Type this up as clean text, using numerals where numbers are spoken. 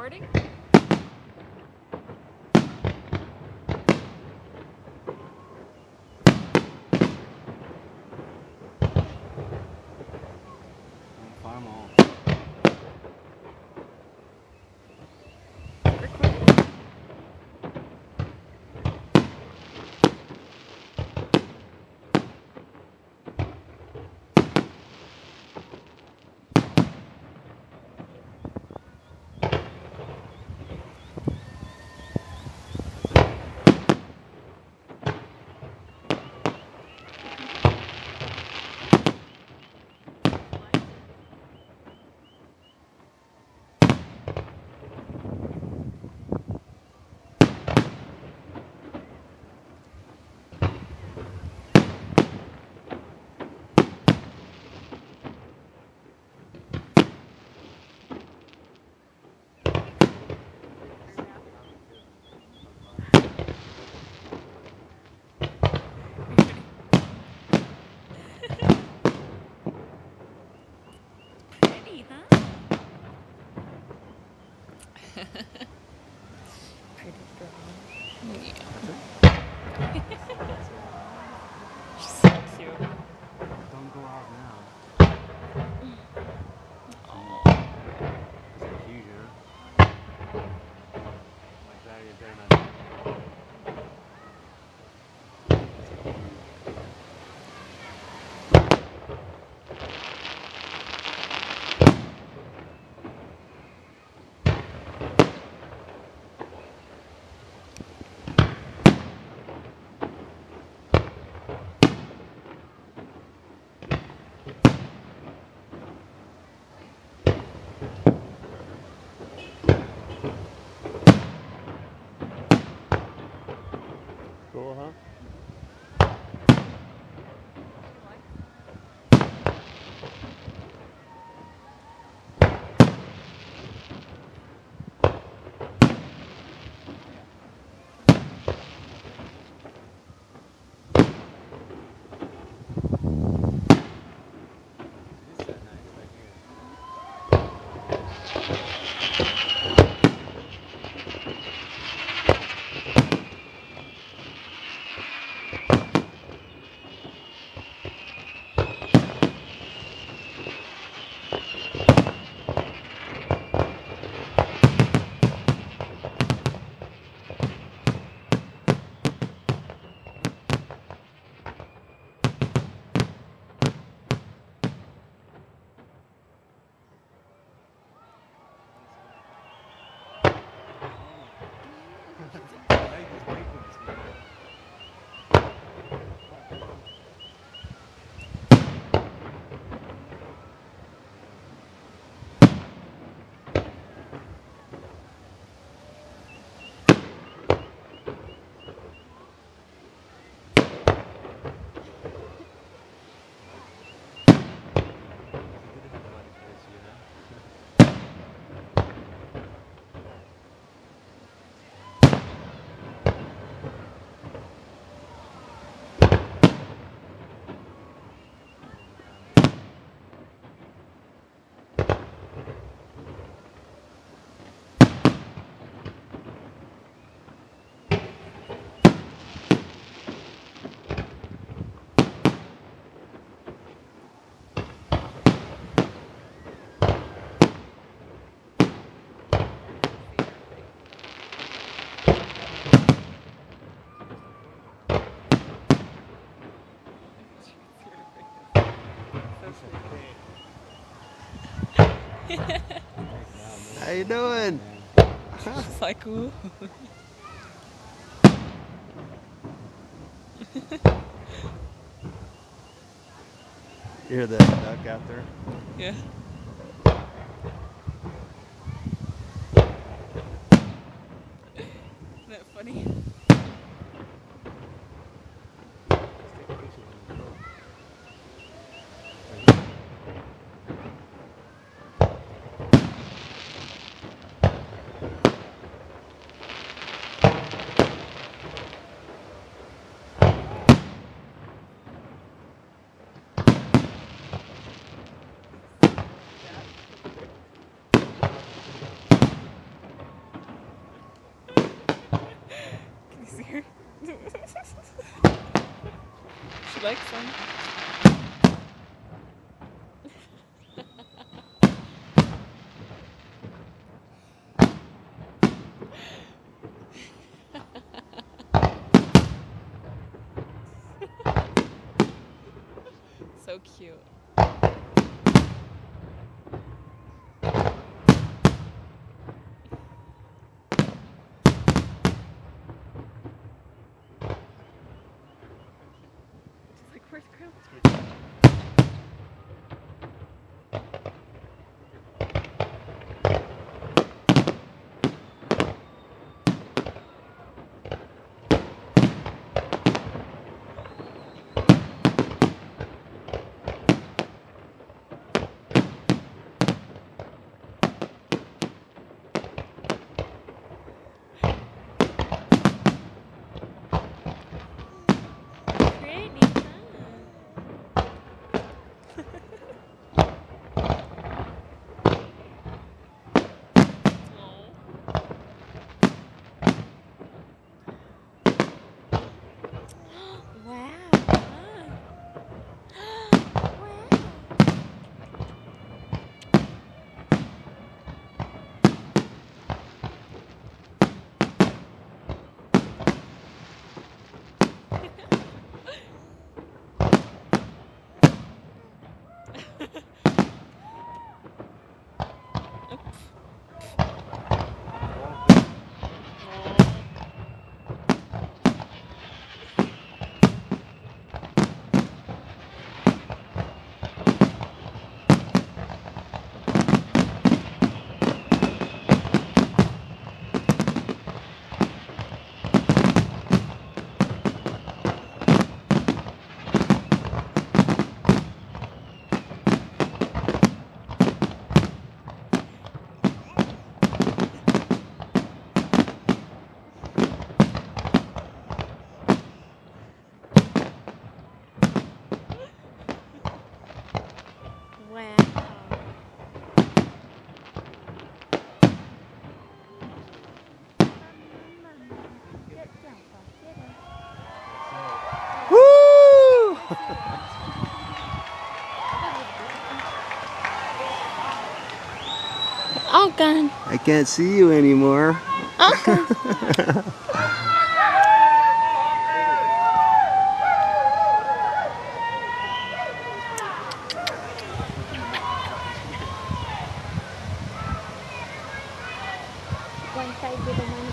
recording? Farm all. Recording. Pretty, huh? Pretty girl. Yeah. She's so cute. Don't go out now. Aww. It's confusion. Like that, you better not. Cool, huh? It is that nice right here. I like this wakefulness, man. It's good to have a buddy for this, you know? How you doing? She's like, ooh. You hear that duck out there? Yeah. Isn't that funny? Let's take a picture when we go. Right here. like some? So cute. She's like, where's Grandma? Pretty fun. Wow. Wow. Wow. Woo! Oh, God. I can't see you anymore. Oh, God. One side with the